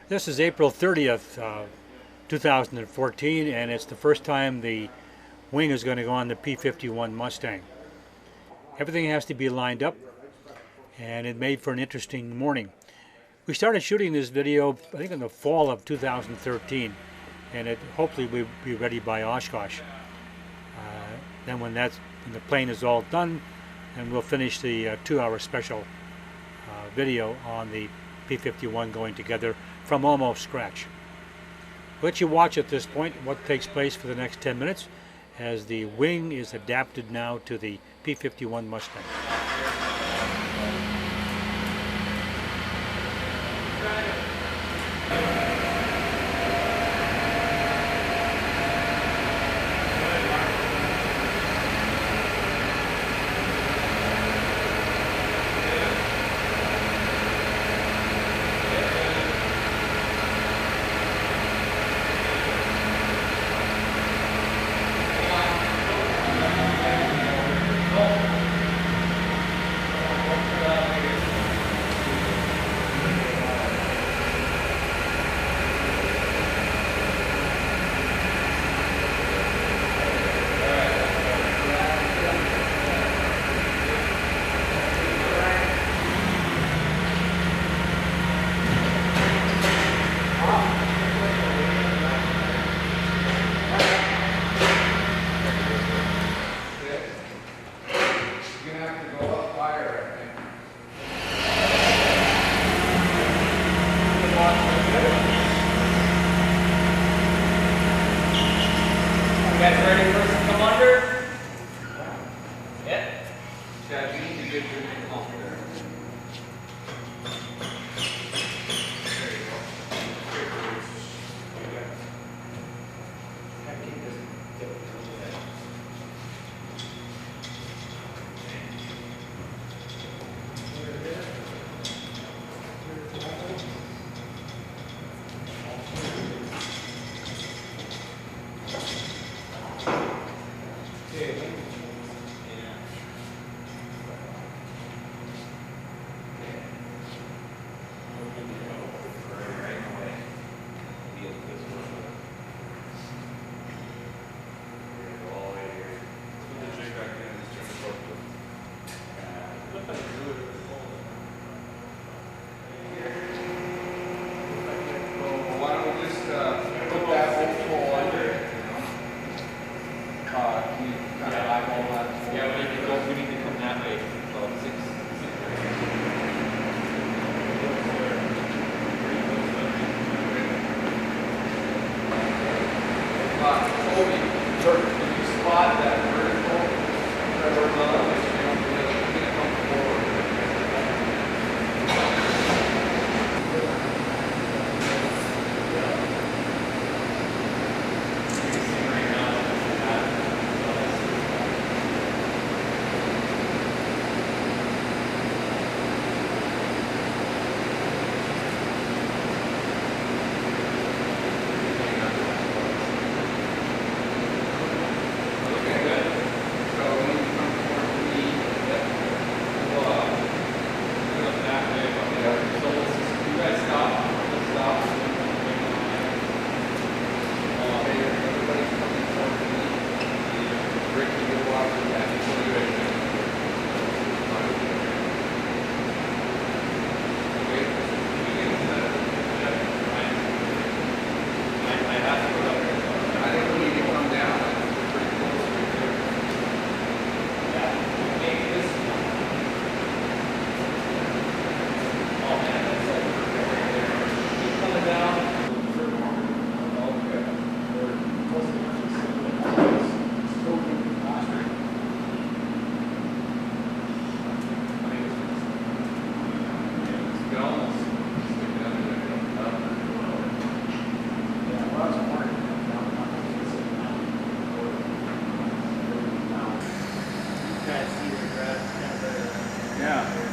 This is April 30th, 2014, and it's the first time the wing is going to go on the P-51 Mustang. Everything has to be lined up, and it made for an interesting morning. We started shooting this video, I think, in the fall of 2013, and it hopefully will be ready by Oshkosh. Then when the plane is all done, then we'll finish the 2-hour special video on the P-51 going together from almost scratch. We'll let you watch at this point what takes place for the next 10 minutes as the wing is adapted now to the P-51 Mustang. You guys ready for us to come under? Yeah. Chad, you need to get your name off there. There you go.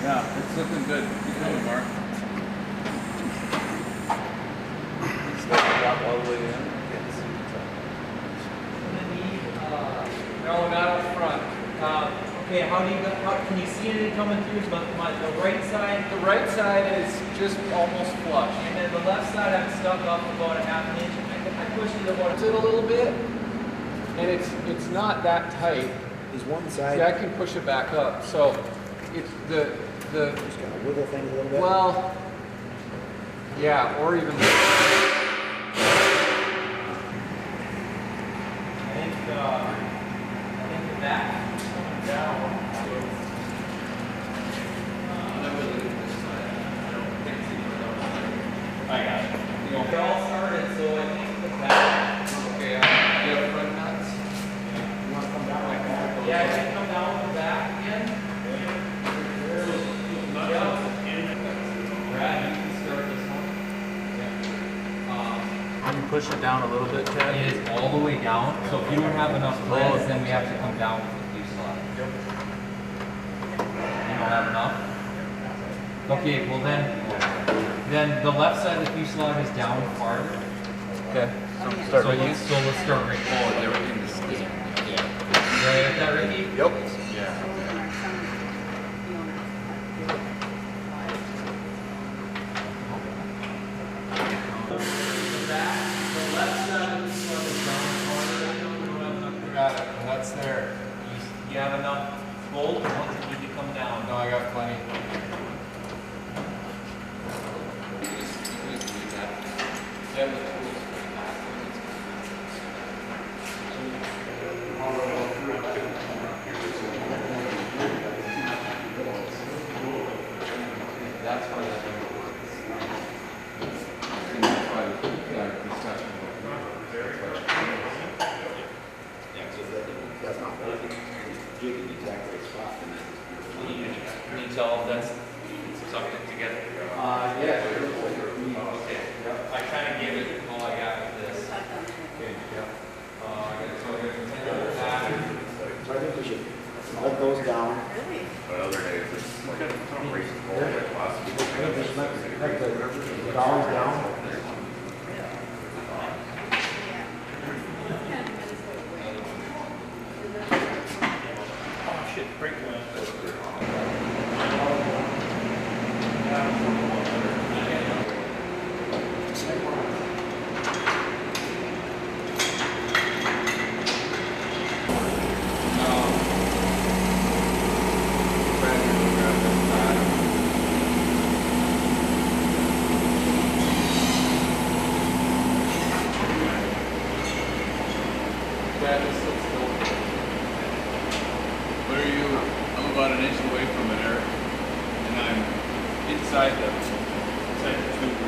Yeah, it's looking good. Keep going, Mark. Drop all the way in. No, not up front. Okay, can you see anything coming through? Is the right side? The right side is just almost flush. And then the left side I'm stuck up about a half an inch. I pushed it about It a little bit, and it's not that tight. Is one See, side I can push it back up. So it's the just gonna wiggle things a little bit? well, yeah, or even. I think the back is coming down. I got it. They all started, so I think the back. Okay, you have front nuts. You wanna come down like that? Yeah, I can come down with the back again. Yep. Brad, you can start this one. Can you push it down a little bit, Ted? It is all the way down, so if you don't have enough threads, then we have to come down with the fuselage. You don't have enough? Okay, well then the left side of the fuselage is down farther. Okay. So let's start right forward. Everything is sticking. You ready with that, Ricky? Yep. The left side of the fuselage is down farther. I know we don't have enough. Got it. Nuts there. You have enough bolt, or ones that need to come down? No, I got plenty. That's why Can you tell if that's sucked it together? Yeah. Okay. I kind of gave it all I got with this. Okay, yeah. So I'm going to continue with that. So I think we should let those down. But other days, it's like some reason forward, like last week. I think just let the dollies down. Oh shit, break one. Where are you? I'm about an inch away from it, Eric. And I'm inside the tube.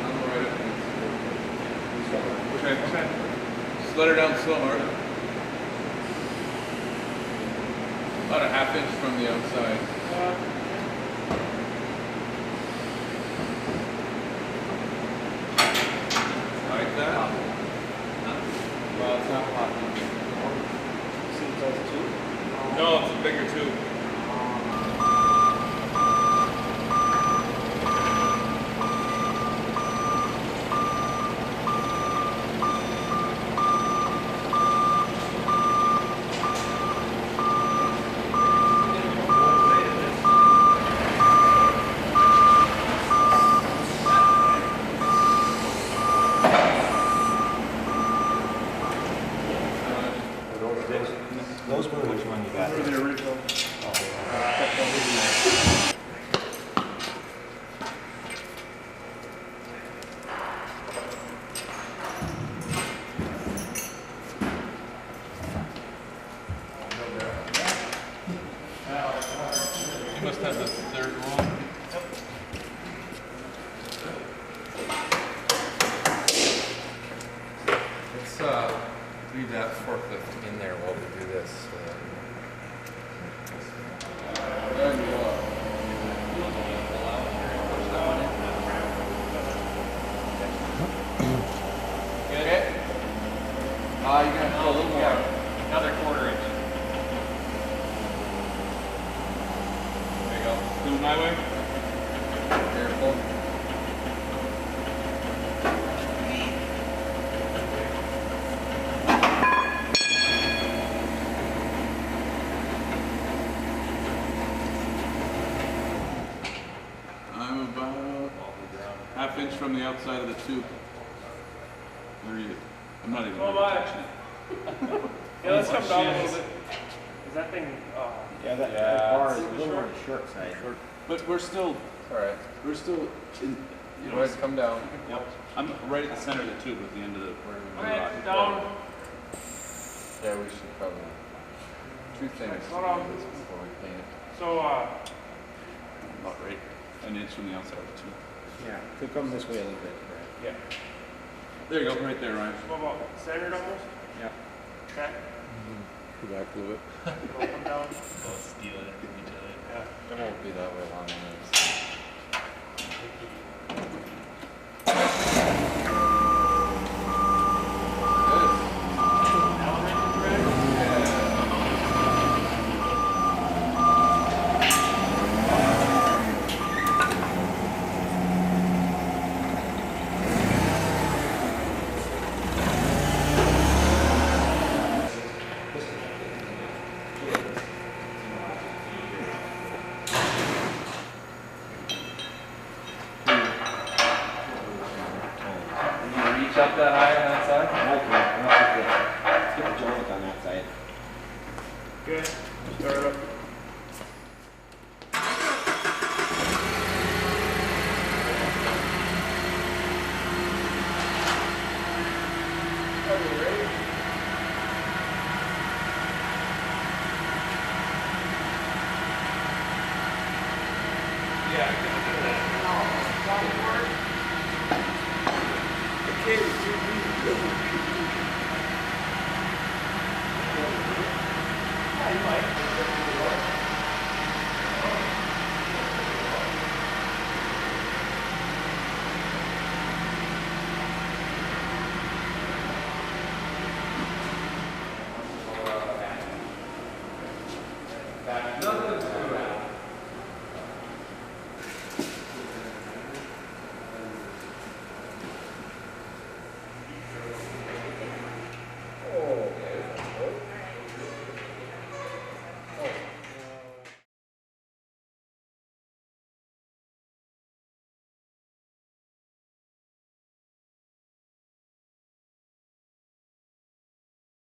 I'm right up against it. Okay. Just let her down slow, Mark. About a half inch from the outside. Like that? Well, it's not hot. No, it's a bigger tube. Those were which one you got? The original. You must have the third one. Let's leave that forklift in there while we do this. There you are. Okay. You're gonna put a little more. Another quarter inch. There you go. Do it my way. Careful. half inch from the outside of the tube. There you, I'm not even Oh, really my. touching it. Yeah, let's come down a little bit. Is that thing, Yeah, that bar is a little on the short side. But we're still, All right. we're still in, You guys come down. Yep. I'm right at the center of the tube at the end of the. alright, down. Yeah, we should probably, two things to Hold on. do this before we paint it. So, About right, an inch from the outside of the tube. Yeah, could come this way a little bit, Brad. Yeah. There you go, right there, Ryan. what about centered almost? Yeah. Okay. Go back a little bit. We'll come down. It won't be that way long anyways. Reach up that high on that side? I like it. Let's get the joint on that side. Good. Start up. No,